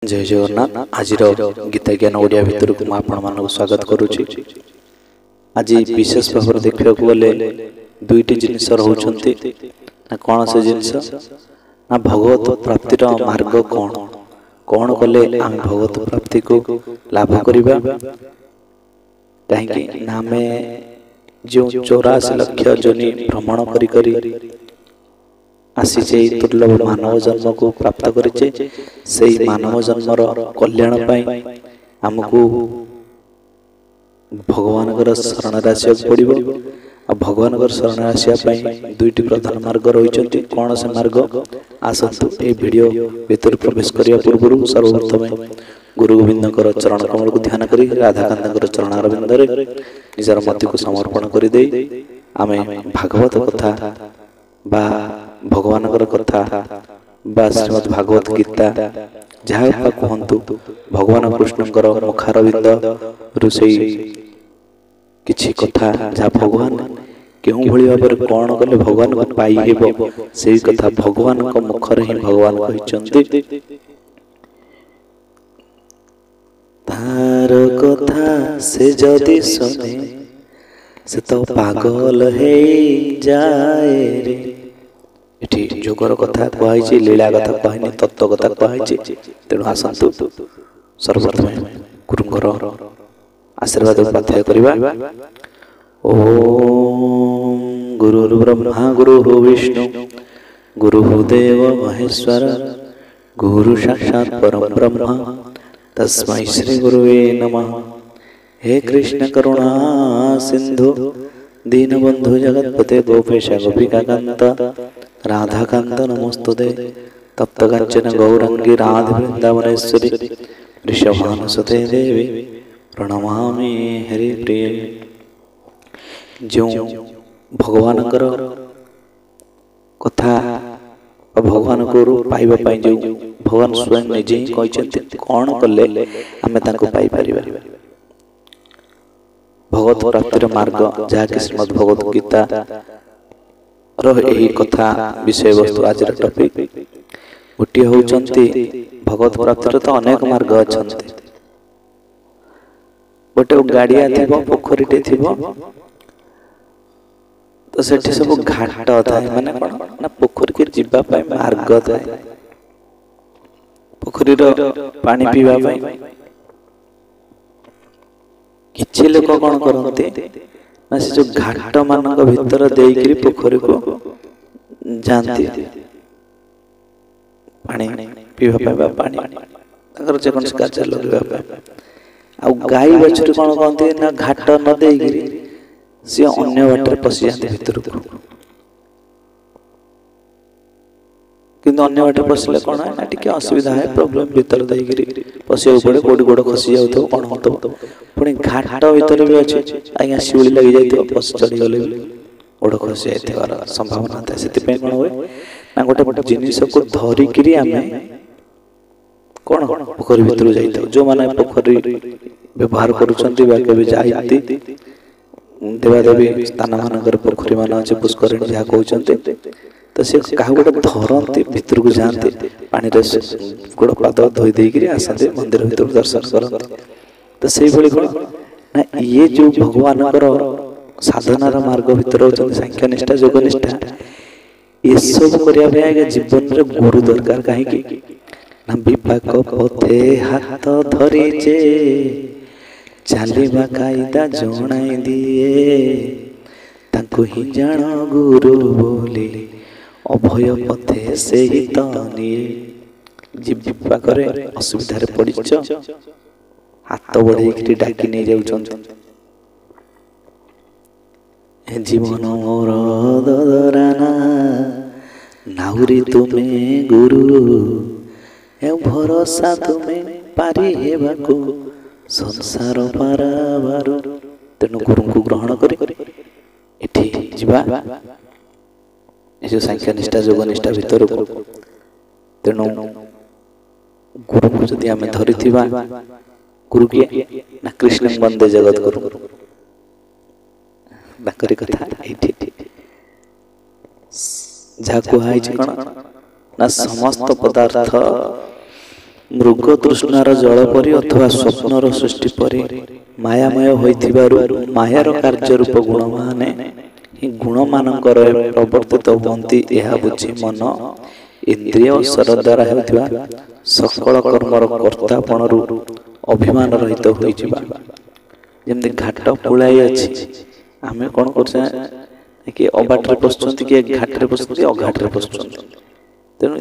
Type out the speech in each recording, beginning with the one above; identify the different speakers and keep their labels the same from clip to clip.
Speaker 1: जय जगन्नाथ। आज गीता ज्ञान ओडिया भितर को आपण स्वागत करुच्ची। आज विशेष भाव देखा गले दुईटी जिनस रोचंती ना कौन से जिनस ना भगवत प्राप्तिर मार्ग कौन कौन कले आम भगवत प्राप्ति को लाभ करिबा। कहीं ना आम जो 84 लक्ष जोनि भ्रमण करी करी आसीचे दुर्लभ मानव जन्म को प्राप्त करिचे। सेही मानव जन्मर कल्याण पाई हमको भगवान शरण राशि पड़ो। भगवान शरण आसिया दुईटी प्रधान मार्ग रही। कौन से मार्ग आसतु ए वीडियो भीतर प्रवेश करने पूर्व सर्वप्रथम गुरु गोविंद चरण कमल को ध्यान करी राधाकांत चरण अरविंद निजर मति को समर्पण करदे आम भागवत कथा बा भगवान कथा बा श्रीमद् भागवत गीता जहाँ कहतु भगवान कृष्णकर मुखारविंद रुषई किछि कथा जहाँ भगवान क्यों भली भाव कौन कले भगवान को पाई हेबो से कथा भगवान को मुखर ही भगवान कहते। तार कथा से जदि सुने से तो पागल है जाए रे। एठी जोगर कथा कहि लीला कथा कहनी तत्व कथा कहि। तेणु आसतु सर्वप्रथम गुरुंकर आशीर्वाद प्रार्थना करिबा। ओम गुरुर्ब्रह्मा गुरुर् विष्णु गुरुर्देव महेश्वर गुरु साक्षात् परम ब्रह्म तस्मै श्री गुरुवे नमः। हे कृष्ण करुणा सिंधु दीनबंधु जगत्पते गोपेश गोपिकाकांत राधाकांत नमोस्तुते तप्त कांचन गौरंगी राधे वृंदावनेश्वरी वृषभानुसुते देवी प्रणमामि हरि प्रिय। जो भगवान कथा भगवान को पाइबा पाई जो भगवान स्वयं निजे ही कहते कौन कले आम पाई परिबा। भगवत प्राप्तिर मार्ग जहाँकि श्रीमद् भगवत गीता रही कथा विषय वस्तु आज टॉपिक गोटे होचंती भगवत प्राप्तिर तो अनेक मार्ग अच्छा। गोटे गाड़िया थी पोखरीटे थी तो सेठी सब घाट थाए माने कौन ना पोखरी के जीवा पाए मार्ग थाए पोखरी पानी पीवा पाए। किछि लोक कौन करते ना से जो घाट मान भीतर देकरी पोखरी को जानती पानी पीवा पाए पानी जेकोसी कार्य लगे। आ गाई बछड़ी कौन कहते ना घाट न देकरी सी अन्य बाटर पशि जाते भीतर को किंतु अन्य बाटर पशिले कौन है ना टी असुविधा है प्रोब्लेम भीतर देकरी पशिया पड़े कोडी गोड़ खसी जाऊ कौन होतो पुणी घाट भीतर भी अच्छे आज्ञा शिवली लगी जाए पशु चढ़ी गले गोड़ खसी जाए संभावना था। से कौन हुए ना गोटे जिनिस को धरिकी आम कौन पोखरी भीतर जाता जो मैंने पोखरी व्यवहार कर देवादेवी स्थान मानक पोखरी मान अच्छे पुष्करिणी जहाँ कहते तो सी क्या गोटे धरती भीतर को जाते पानी गोड़ पाद धोई देकर आसते मंदिर भीतर दर्शन करते। तो से कौन ना ये जो भगवान साधनार मार्ग भीतर होती सांख्य निष्ठा योग निष्ठा ये सब करने जीवन में गुरु दरकार कहीं ना विपाक पथे हाथ धरीचे चलवा कायदा जनाई दिए ताको ही जान गुरु बोली अभय पथे से ही तनिए। विपाक असुविधा पड़च हाथ बढ़े डाकी नहीं जाऊँ जीवन मोर ददराना नाउरी तुम्हें गुरु ए भरोसा तुम्हें पारी हेबाको संसार पाराबार। तेणु गुरु को ग्रहण कर जो सांख्य निष्ठा योग निष्ठा भीतर को तेणु गुरु को जदि आम धरी गुरु किए ना कृष्ण वंदे जगत गुरु बाकरी कथा जहाँ कहुई कौन ना समस्त पदार्थ मृग तृष्णार जल परी अथवा स्वप्नर सृष्टि परी मायामय होइथिबारु मायार कार्य रूप गुण माने गुण मानकर प्रवर्तित हुअन्ति एहा बुझी मन इंद्रिय शर द्वारा हेउथिबा सकल कर्मर कर्तापणरु अभिमान रहित होइजिबा। जेमति घाट पुलाई अछि आमे कोन करछा कि अबाटरे पसुचंती कि घाटरे पसुचंती अघाटरे पसुचंती तेनु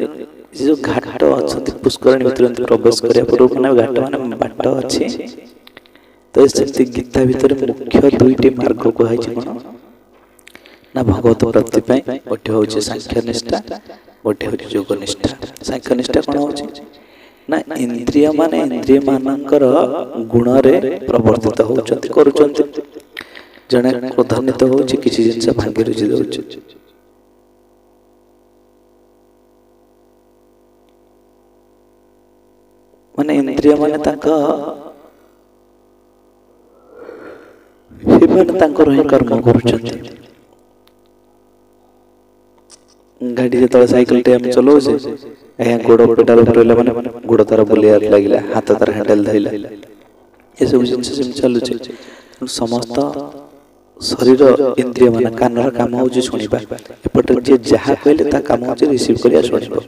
Speaker 1: जो घाट अच्छी पुष्करणी भितर प्रवेश करिया पूर्व माने घाट माने बाट अछि तो से गीता भितर मुख्य दुईटी मार्ग कहै छै कोन ना भगवत प्राप्ति पई गोटे होचे सांख्य निष्ठा गोटे होचे योग निष्ठा। सांख्य निष्ठा कोन होचे ना इंद्रिय मानकर गुण रे प्रवर्तित होचंती करूचंती जने क्रोधान्वित होचे किछि जिंस भांगी रुचि दोचे माने इंद्रिय माने ताका ही कर्म करूचंती। गाड़ी जो साइकिल टे हम चलो से गोड़ पेडाल उठेला माने गोड़ तार बुलियार लागिला हाथ तार हैंडल धइला ए सब जिंस से चलु छै समस्त शरीर इंद्रिय माने कानर काम होउची सुनिबा एपट जे जहा कहले ता काम होउची रिसीव करिया सुनिबा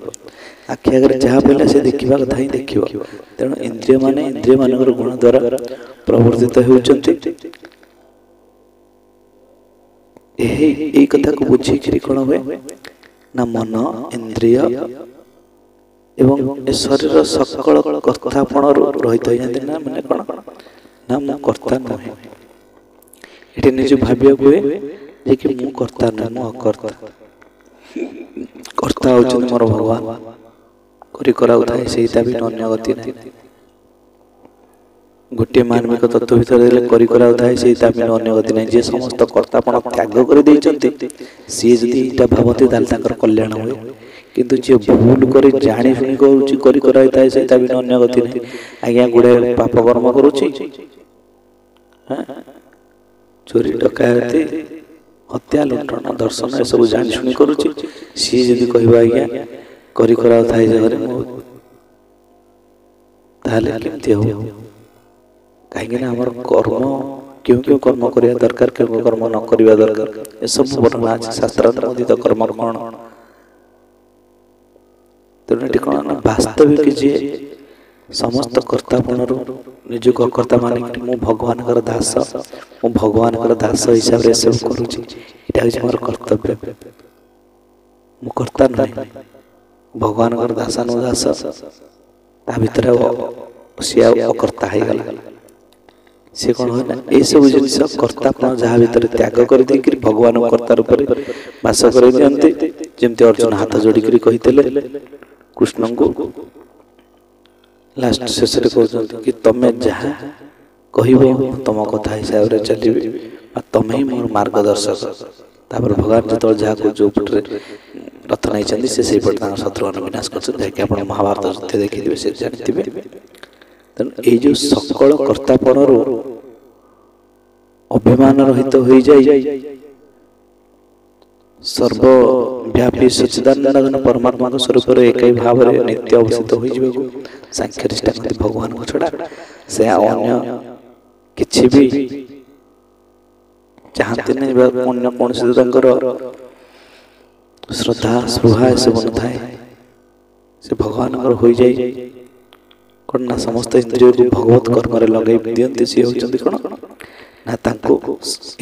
Speaker 1: आखि अगर जहा पहले से देखिबा कथा ही देखिबो तेणु इंद्रिय मानकर गुण द्वारा प्रवर्तित होउचंती। एही कथा को बुझी करी कोन होय ना मन इंद्रिय एवं ए शरीर सकल कर्तापण रहित होइते ना माने कोन ना मु कर्ता नहे एठी निज भाबिया हुए जे कि मु कर्ता न मु अकर्ता कर्ता होउछ मोर भगवान करी कराउ थाए सेटा भी अन्य गति नै गोटे मानविक तत्व भीतर देले करी कराउ थाए सेटा भी अन्य गति नै जे समस्त कर्तापण त्याग करि दैचंती सी जदि एटा भावती दाल ताकर कल्याण होय किंतु जे भूल करी जानि सुनि करूची करी कराउ थाए सेटा भी अन्य गति नै आज्ञा गुडे पाप कर्म करूची चोरी डकायती हत्या लुंठन दर्शन ए सब जानि सुनि करूची सी जदि कहबा आज्ञा करी कराउ थाए जगरे ताले केमति हो काहे ना हमर कर्म क्यों कर्म करिया दरकार क्यों कर्म न करिया दरकार ए सब वर्णना अछि शास्त्र अनुमोदित कर्म कोन तनेटी कोन ना वास्तविक जे समस्त कर्तापणरु निजको कर्ता माने मु भगवान कर दास मु भगवान कर दास हिसाब रे सब करूची एटा अछि हमर कर्तव्य मु कर्ता नै भगवान कर दासानु दास ता भीतर सिया अकर्ता है गला से कोन हो ना ए सब जिंस कर्तापन जहा भीतर त्याग कर दे कि भगवान कर्ता रूप रे वास कर दियंते जेमते अर्जुन हाथ जोड़ी करी कहितले कृष्ण को लास्ट शेष रे कहउछन कि तमे जहा कहिबो तम कथा हिसाब रे चलिबे आ तमे ही मोर मार्गदर्शक तापर भगवान जत जहा को जो पटरे रथ नै चंदी से पट शत्रुन विनाश करछन जे कि आपण महाभारत युद्ध देखि दिबे से जानतिबे तन ए जो सकल कर्तापणरु अभिमान रहित होई जाई सर्वव्यापी सच्चिदानंद परमात्मा के स्वरूप रे एकई भाव रे नित्य अवस्थित होई जिबे सांख्य निष्ठा कति भगवान को छडा से अन्य किछि भी चाहते नहीं अन्य कौन से तंकर श्रद्धा स्पृहा सब न थाए से भगवान कर होई जाई कोन ना समस्त इंद्रिय को भगवत कर्म रे लगाई दियंती से होचंती कोन ना ताको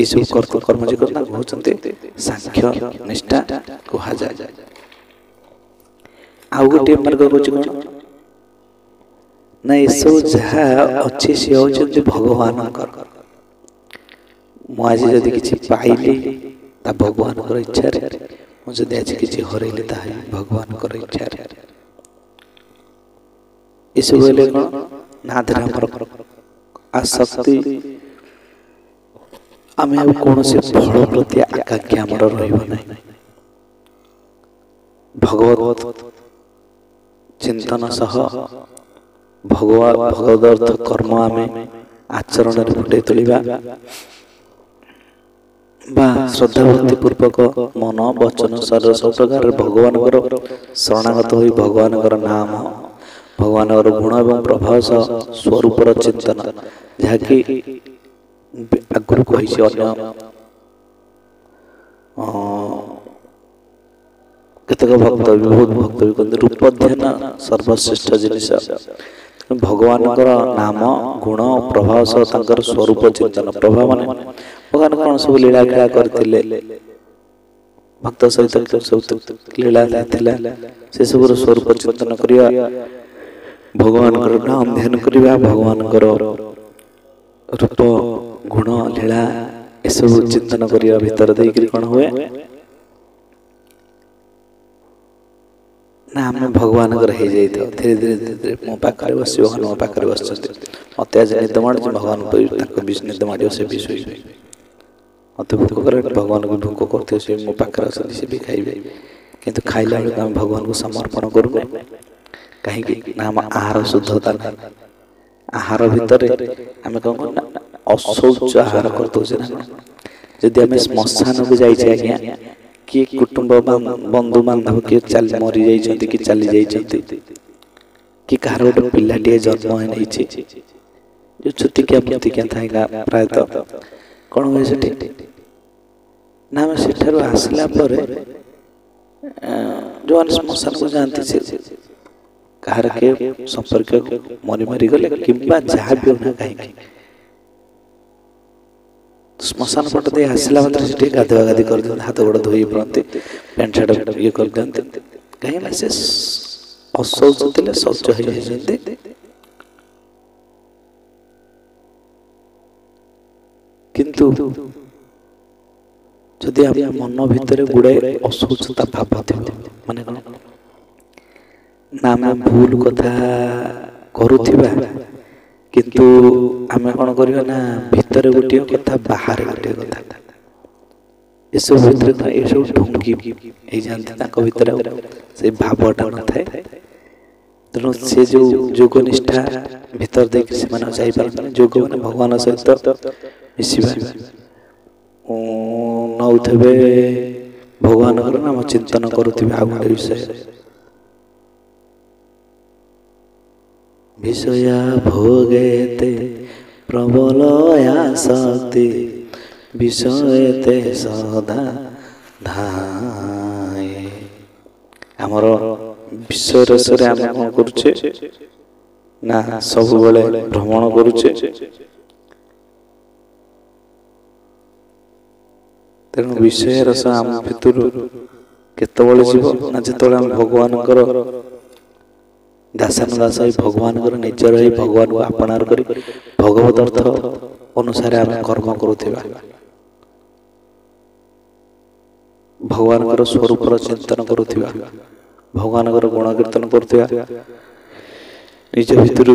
Speaker 1: ए सब कर्म जे करना होचंती सांख्य निष्ठा कहा जाय। आउ गोटे मार्ग को कोन ना ए सब जहा अच्छी से होचंती भगवान कर मु आज जदि किछि पाइली ता भगवान कर इच्छा रे मु जदि आज किछि हरैली ता भगवान कर इच्छा रे इस बेले कोन ना धरा हमर आसक्ति आमे अब कोन से फल प्रति आकांक्षा हमर रहइबो नै भगवत चिंतन सह भगवदर्थ कर्म आमे आचरण रे फुटे तलिबा बा श्रद्धा भक्ति पूर्वक मन वचन शरीर सब प्रकार भगवान शरणागत होई भगवान नाम भगवान गुण एवं प्रभाव सह स्वरूपर चिंतन जहाँकि आगुरी कही केतक भक्त बहुत भक्त भी कहते रूप ध्यान सर्वश्रेष्ठ जिनिस भगवान नाम गुण प्रभाव सह स्वरूप चिंतन प्रभाव मान भगवान कौन सब लीला खेला करते भक्त सहित सब लीला से सब स्वरूप चिंतन करिया भगवान नाम ध्यान करिया भगवान रूप गुण लीला एसबू चिंतन करिया भीतर देकर कौन हुए ना आम भगवान धीरे धीरे धीरे धीरे मो पाखे बस भगवान मो पाखे बस मत आज निद माड़ी भगवान निद माड़ से भी शोई मत भोक कर भगवान को भोक करते से मो पाखे अच्छे सी भी खाइबे किंतु खाइला बेलू आम भगवान को समर्पण करूँ कहीं ना आम आहार शुद्धता ना आहार भितर आम कौन करना अशौच आहार करदे ना जदि आम श्मशान को जाइए आज्ञा किए कुटुंब बंधु बांधव किए चल मरी जाइछन्ति कि चली जाइछन्ति कि कहार गोटे पिलाटे जन्म है जो छुतिकिया मुतिकिया थाएगा प्रायतः कौन हुए से ना आम से आसला जो श्मशान को जानते से कहार के संपर्क मरी मरी गले कि जहाँ भी होना कहीं श्मशान पट दे आसला मात्र से गाधुआ गाधि कर दिखाते हाथ गोड़ धोई पड़ते पैंट सार्ट ये कर दिखाते कहीं से अशौच थे शौच होते किंतु जदि आप मन भितर गुड़ाए अशौचता भाव थी माने कौन ना आम भूल कथा करुवा किंतु आम कौन करवा ना भितर गोटे कथा बाहर गोटे कथा ये सब भीतर ये सब ढुंगी जाती भीतर से भावटा न था तेणु से जो जोग निष्ठा भीतर देख से जापर जोग मैंने भगवान सहित मिसवा नौथे भगवान नाम चिंतन करुवे आ गए विषय विषया भोगेते प्रबलया शक्ति विषयते सदा धाये आमर विषय रसरे आम कौन करुचे ना सब बेले भ्रमण करुचे तेणु विषय रस आम भितर केतबेले जीव ना जिते आम भगवान दासानुदास भगवान निजर भगवान को आपणार कर भगवत अर्थ अनुसार आम कर्म करुवा भगवान स्वरूप चिंतन करुवा भगवान गुण कीर्तन करुवा निज भीतर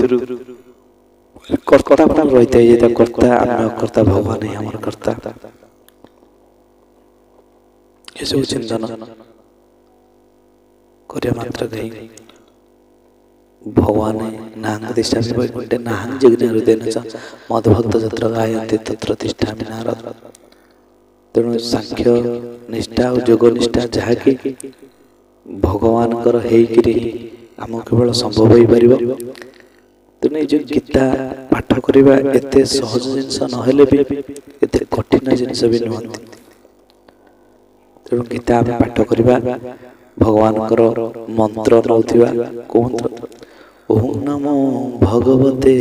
Speaker 1: कर्ता रही है कर्ता आम कर्ता भगवान ही आम कर्ता ये सब चिंतन कर मात्र कहीं भगवान नाहंग तिष्ठा गोटे नाहंग जग्न हृदय मदभक्त जत्र गायन्ति तत्र तिष्ठामि नारद तेणु सांख्य निष्ठा और जोग निष्ठा जहाँकि भगवान आम केवल संभव हो पार तेणु ये गीता पाठ करवा एत सहज जिनस नहेले भी एत कठिन जिनस भी नुहति तेणु गीता आम पाठ करवा भगवान मंत्र नौथिबा को मंत्र ओम नमो भगवते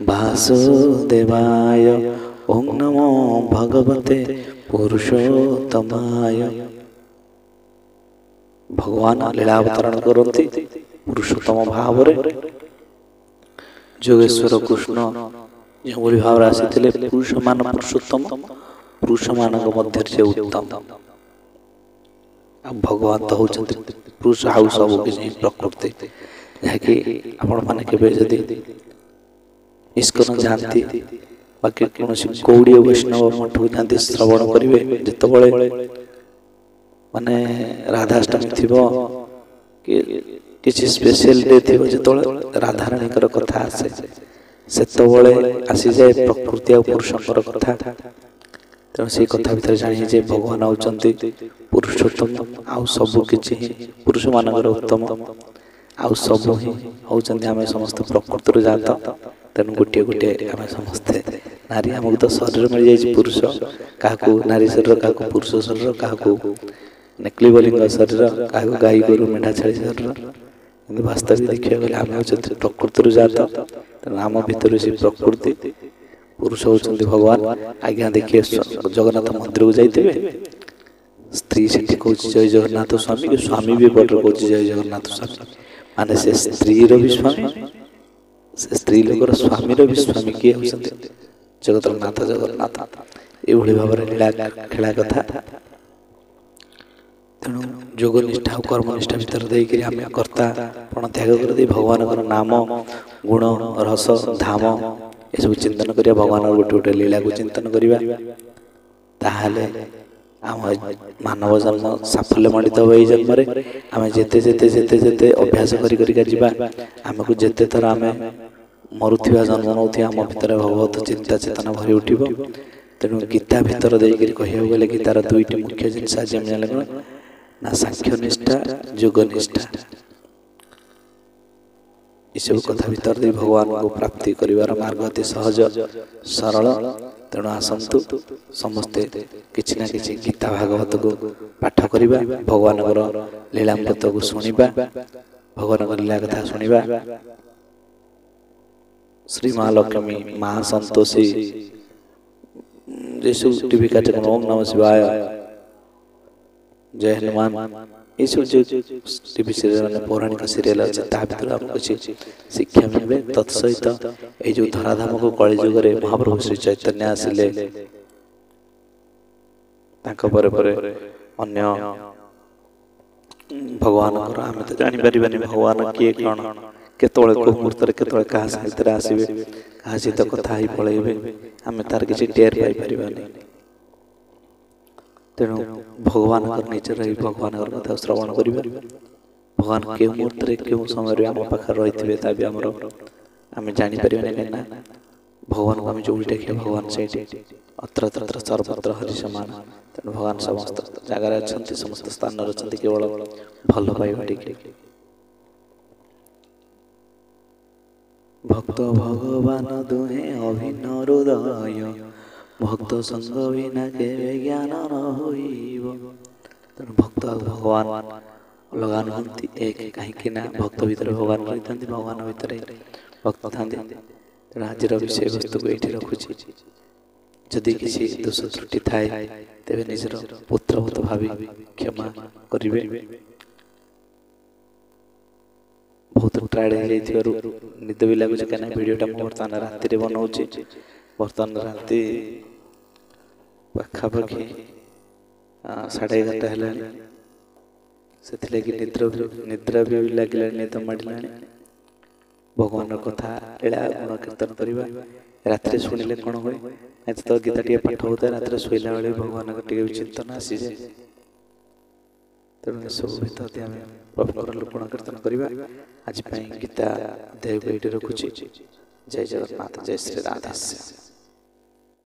Speaker 1: वासुदेवाय ओम नमो भगवते पुरुषोत्तमाय भगवान लीला अवतरण करती पुरुषोत्तम भाव जोगेश्वर कृष्ण जो भाव आसी पुरुष मान पुरुषोत्तम पुरुष मान मध्य से उत्तम भगवान तो होचंती पुरुष आउ सब किसी प्रकृति जहाँकि आपण माने केबे जदि इस्कन जानती बाकी कौन गौड़ी वैष्णव मठ को जानते श्रवण करेंगे जितेबले माने राधाष्टमी थी किसी स्पेशल डे थी जो राधाराणी कथा आसे से आसी जाए प्रकृति और पुरुषंकर कथा तेणु से कथा भीतर जानी भगवान होती पुरुषोत्तम आउ सब किछि पुरुष मानकर उत्तम आउ सब ही होचंदी आमे समस्त प्रकृतिर जात तेणु गोटे गोटे आमे समस्ते नारी आमको तो शरीर मिल जाए पुरुष क्या नारी शरीर क्या पुरुष शरीर क्या नेकली बलिंग शरीर क्या गाई गोरु मेढ़ा छाड़ी शरीर कि वास्तविक देखा गले आम होती प्रकृतिर जात तेणु आम भितर से प्रकृति पुरुष होती भगवान आज्ञा देखिए जगन्नाथ मंदिर को जाइए स्त्री से कह जय जगन्नाथ स्वामी कि स्वामी भी बड़े कह जय जगन्नाथ स्वामी माने से स्त्री भी स्वामी से स्त्री लोकर स्वामी भी स्वामी किए होती जगतनाथ जगन्नाथ ये भाव में लीला खेला कथा तेणु जोग निष्ठा और कर्मनिष्ठा भितर देकर आम कर्ता पण त्याग कर दे भगवान नाम गुण रस धाम ये सब चिंतन करिया भगवान गोटे गोटे लीला को चिंतन करिया ताहले आम मानव जन्म साफल्य मंडित हो जन्म आम जेते जेते जेते जेते अभ्यास करिका जीवा आमको जेते थर आम मरुवा जन्म नौ आम भितर भगवत चिंता चेतना भरी उठिब तेणु गीता भितर देकर कह गले गीतार दुईटी मुख्य जिनस आज आम जान ना सांख्य निष्ठा जोग निष्ठा ये कथा भितर दे भगवान को प्राप्ति करिवार मार्ग अति सहज सरल तेणु आसतु समस्ते किछि ना किछि गीता भागवत को पाठ करिबा भगवान लीलामृत को शुणिबा भगवान लीला कथा शुणिबा श्री महालक्ष्मी महा संतोषी जैसे टीवी कार्यक्रम ओम नमः शिवाय जय हनुमान ये सब जो टीवी सीरियल पौराणिक सीरियल अच्छे भर आम कुछ शिक्षा मिले तत्सहित ये जो धराधाम को कली जुगे महाप्रभु श्री चैतन्य आसिले अन्य भगवान आम तो जापर भगवान किए कौन केतले को मुहूर्त केतले क्या साहित्य आसवे क्या सहित कथा ही पलैबे आम तार किसी टेर पाई तेणु भगवान निजर भगवान कथा श्रवण कर भगवान के मुहूर्त क्यों समय आम पाखे रही है आम जापर कहीं भगवान को आम जो देखिए भगवान से अत्र तत्र सर्वत्र हरि समान तेणु भगवान समस्त जगार अच्छा समस्त स्थान अच्छा केवल भल पाइबा भक्त भगवान दुहे अभिन्न हृदय भक्त संग बिना के ज्ञान न होइब तेणु भक्त भगवान अलगा नुहति एक कहीं भक्त भीतर भगवान रही था भगवान भीतर भक्त था तेणु आज विषय वस्तु को ये रखुची जदि किसी दोष त्रुटि थाए तेरे निजर पुत्रवत भावी क्षमा करेंगे बहुत टायर्ड हो निद भी लगुच कहीं वीडियोटा बर्तमान राति बनाऊे बर्तमान राति पाखापाखि 11:30 है से निद्रा भी लगे निद माड़ा भगवान कथा लीला गुण कीर्तन करवा रात शुणिले कौन हुए तो गीता टे पाठ होता है रात शोला बेले भगवान टे चिंतन आसी जाए तेणु सब भितर आम प्रभुर गुण कीर्तन करवा आज गीता देव को ये रखुची जय जगन्नाथ जय श्री राधेश्याम।